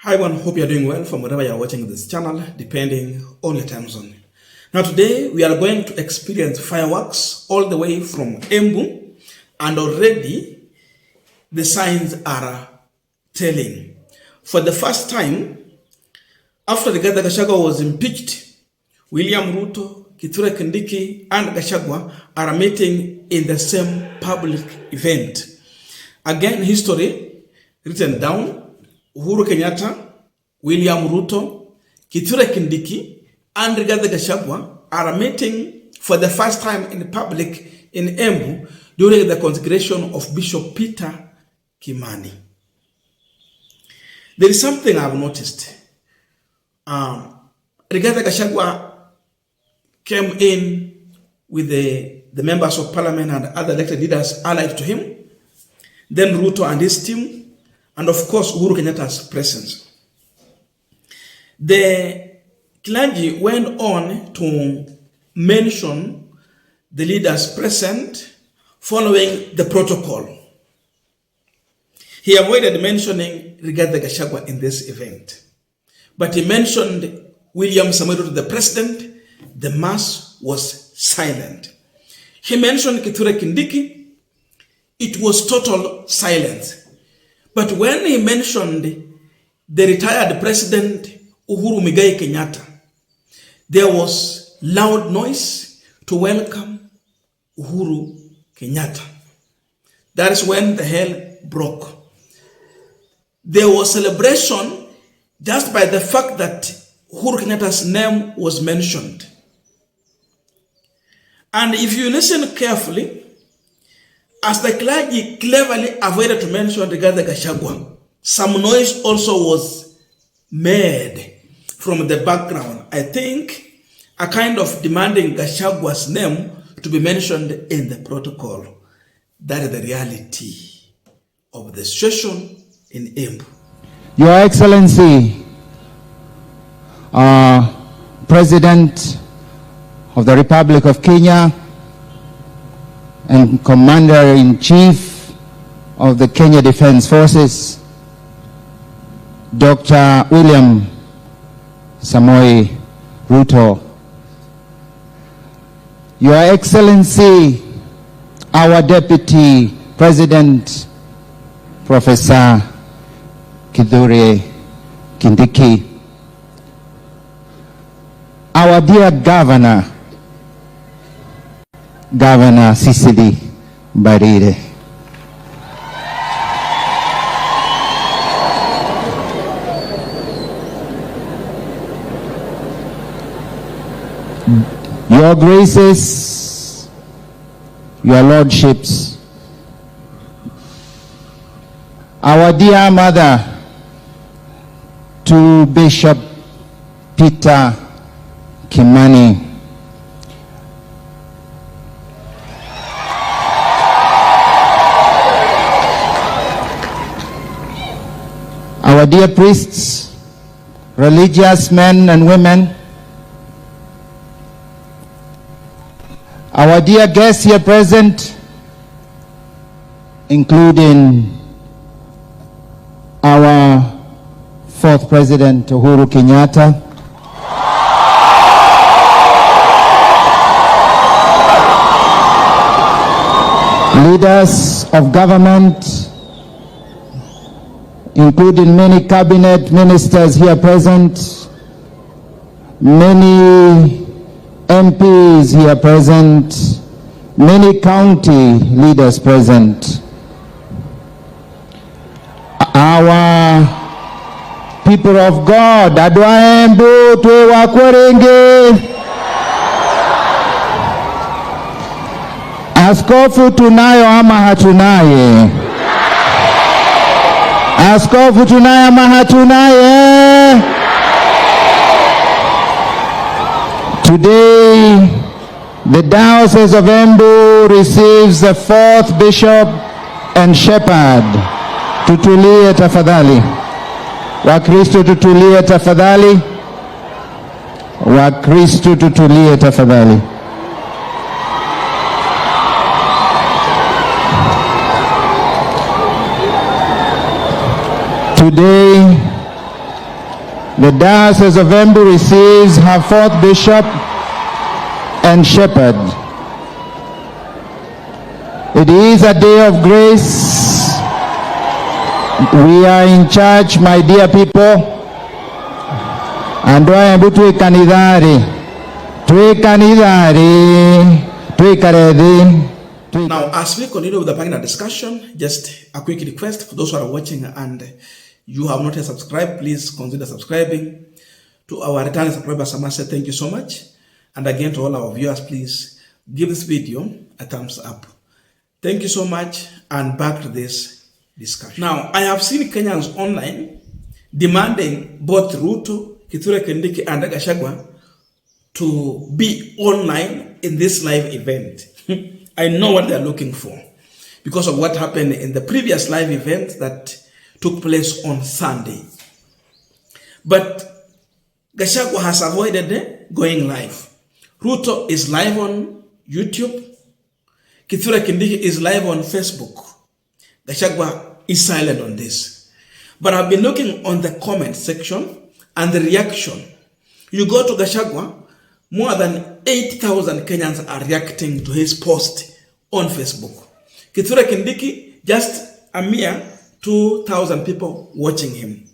Hi everyone, hope you are doing well from wherever you are watching this channel, depending on your time zone. Now today we are going to experience fireworks all the way from Embu, and already the signs are telling. For the first time, after Ruto Gachagwa was impeached, William Ruto, Stureh Kindiki, and Gachagwa are meeting in the same public event. Again, history written down. Uhuru Kenyatta, William Ruto, Stureh Kindiki, and Ruto Gachagwa are meeting for the first time in public in Embu during the consecration of Bishop Peter Kimani. There is something I've noticed. Ruto Gachagwa came in with the members of parliament and other elected leaders allied to him. Then Ruto and his team, and of course, Uhuru Kenyatta's presence. The clergy went on to mention the leaders present following the protocol. He avoided mentioning Ruto Gachagwa in this event, but he mentioned William Samoei Ruto, the president. The mass was silent. He mentioned Stureh Kindiki. It was total silence. But when he mentioned the retired president, Uhuru Kenyatta, there was loud noise to welcome Uhuru Kenyatta. That is when the hell broke. There was celebration just by the fact that Uhuru Kenyatta's name was mentioned. And if you listen carefully, as the clergy cleverly avoided to mention Ruto Gachagwa, some noise also was made from the background. I think a kind of demanding Gachagwa's name to be mentioned in the protocol. That is the reality of the situation in Embu. Your Excellency, President of the Republic of Kenya, and Commander-in-Chief of the Kenya Defense Forces, Dr. William Samoei Ruto. Your Excellency, our Deputy President, Professor Ruto Kindiki. Our dear Governor, Governor Sicily Barire. Your Graces, your Lordships, our dear Mother to Bishop Peter Kimani, our dear priests, religious men and women, our dear guests here present, including our fourth President, Uhuru Kenyatta, leaders of government, including many cabinet ministers here present, many MPs here present, many county leaders present, our people of God, Adwa Embu tuwe wakwerenge, askofu tunayo ama hatunaye? Askofu tunaye ama hatunaye? Today, the Diocese of Embu receives the fourth bishop and shepherd. Tutulie tafadhali. Wakristo tutulie tafadhali. Wakristo tutulie tafadhali. Today, The Diocese of Embu receives her 4th bishop and shepherd. It is a day of grace. We are in church, my dear people. And I am to kanidari. Now, as we continue with the panel discussion, just a quick request for those who are watching and you have not yet subscribed, please consider subscribing. To our returning subscribers, I must say thank you so much. And again, to all our viewers, please give this video a thumbs up. Thank you so much, and back to this discussion. Now, I have seen Kenyans online demanding both Ruto, Kindiki, and Gachagwa to be online in this live event. I know what they are looking for because of what happened in the previous live event that took place on Sunday. But Gachagwa has avoided going live. Ruto is live on YouTube. Kindiki is live on Facebook. Gachagwa is silent on this. But I've been looking on the comment section and the reaction. You go to Gachagwa, more than 8,000 Kenyans are reacting to his post on Facebook. Kindiki, just a mere 2,000 people watching him.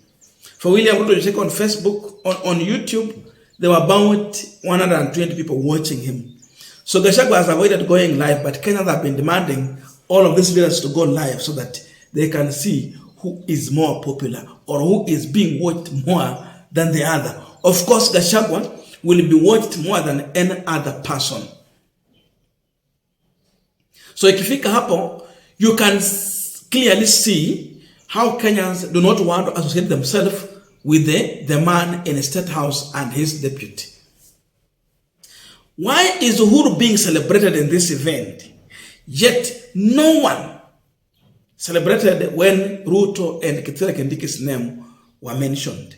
For William Ruto to check on Facebook, on YouTube, there were about 120 people watching him. So Gachagwa has avoided going live, but Kenyans have been demanding all of these leaders to go live so that they can see who is more popular or who is being watched more than the other. Of course, Gachagwa will be watched more than any other person. So ikifika hapo, you can clearly see how Kenyans do not want to associate themselves with the man in the State House and his deputy. Why is Uhuru being celebrated in this event, yet no one celebrated when Ruto and Kindiki's name were mentioned?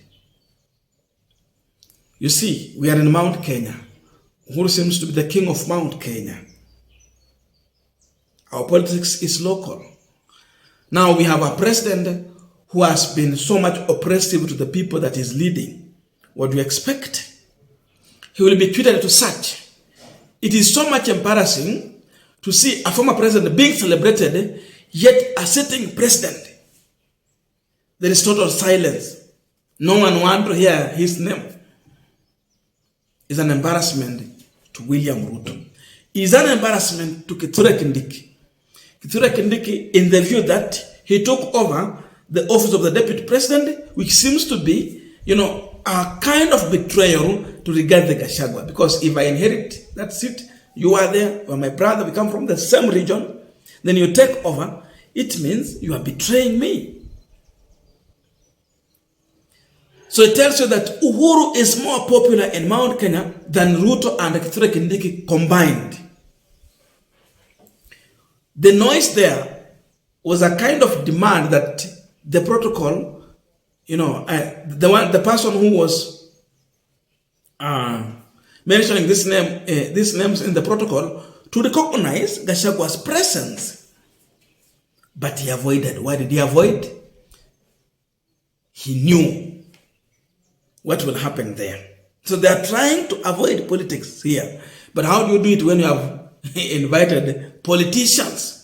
You see, we are in Mount Kenya. Uhuru seems to be the king of Mount Kenya. Our politics is local. Now we have a president who has been so much oppressive to the people that is leading. What do you expect? He will be treated to such. It is so much embarrassing to see a former president being celebrated, yet a sitting president. There is total silence. No one wants to hear his name. It's an embarrassment to William Ruto. It's an embarrassment to Kindiki. Kindiki, in the view that he took over the office of the deputy president, which seems to be, a kind of betrayal to regard the Gachagwa. Because if I inherit that seat, you are there, or my brother, we come from the same region, then you take over, it means you are betraying me. So it tells you that Uhuru is more popular in Mount Kenya than Ruto and Kindiki combined. The noise there was a kind of demand that the protocol, the person who was mentioning these names in the protocol to recognize Gachagwa's presence. But he avoided. Why did he avoid? He knew what will happen there. So they are trying to avoid politics here. But how do you do it when you have invited politicians?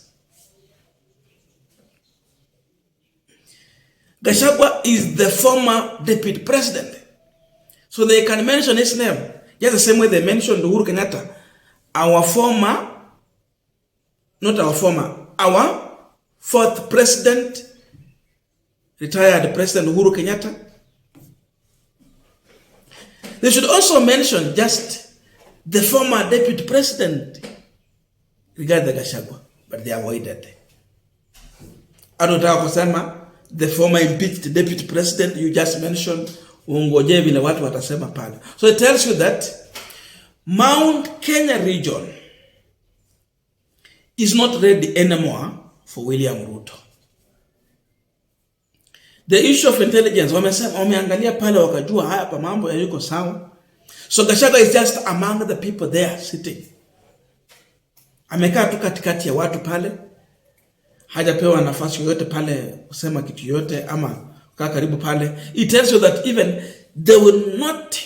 Gachagwa is the former deputy president. So they can mention his name. Just the same way they mentioned Uhuru Kenyatta. Our fourth president, retired President Uhuru Kenyatta. They should also mention just the former deputy president regarding Gachagwa, but they avoided. Anotaka kusema the former impeached deputy president you just mentioned, ungoje vile watu watasema pale. So it tells you that Mount Kenya region is not ready anymore for William Ruto. The issue of intelligence, wameangalia pale wakajua haya pa mambo yako sawa. So Gachagwa is just among the people there sitting. Amekaa tu katikati ya watu pale. Hajapewa nafasi yoyote pale kusema kitu yote ama kukaa karibu pale. It tells you that even they will not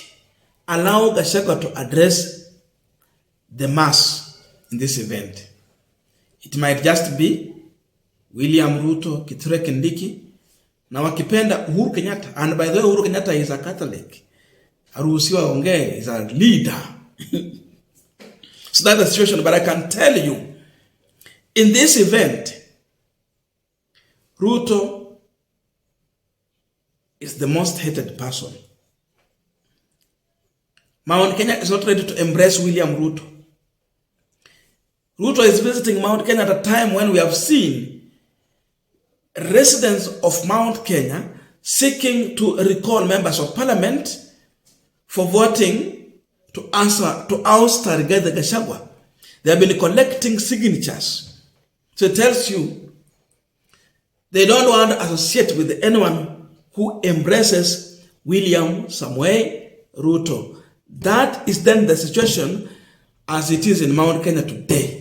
allow Gachagwa to address the mass in this event. It might just be William Ruto, Stureh Kindiki, na wakipenda Uhuru Kenyatta. And by the way, Uhuru Kenyatta is a Catholic. Haruhusiwa ongee, is a leader. So that's the situation. But I can tell you, in this event, Ruto is the most hated person. Mount Kenya is not ready to embrace William Ruto. Ruto is visiting Mount Kenya at a time when we have seen residents of Mount Kenya seeking to recall members of parliament for voting to oust Rigathi Gachagwa. They have been collecting signatures. So it tells you they don't want to associate with anyone who embraces William Samoei Ruto. That is then the situation as it is in Mount Kenya today.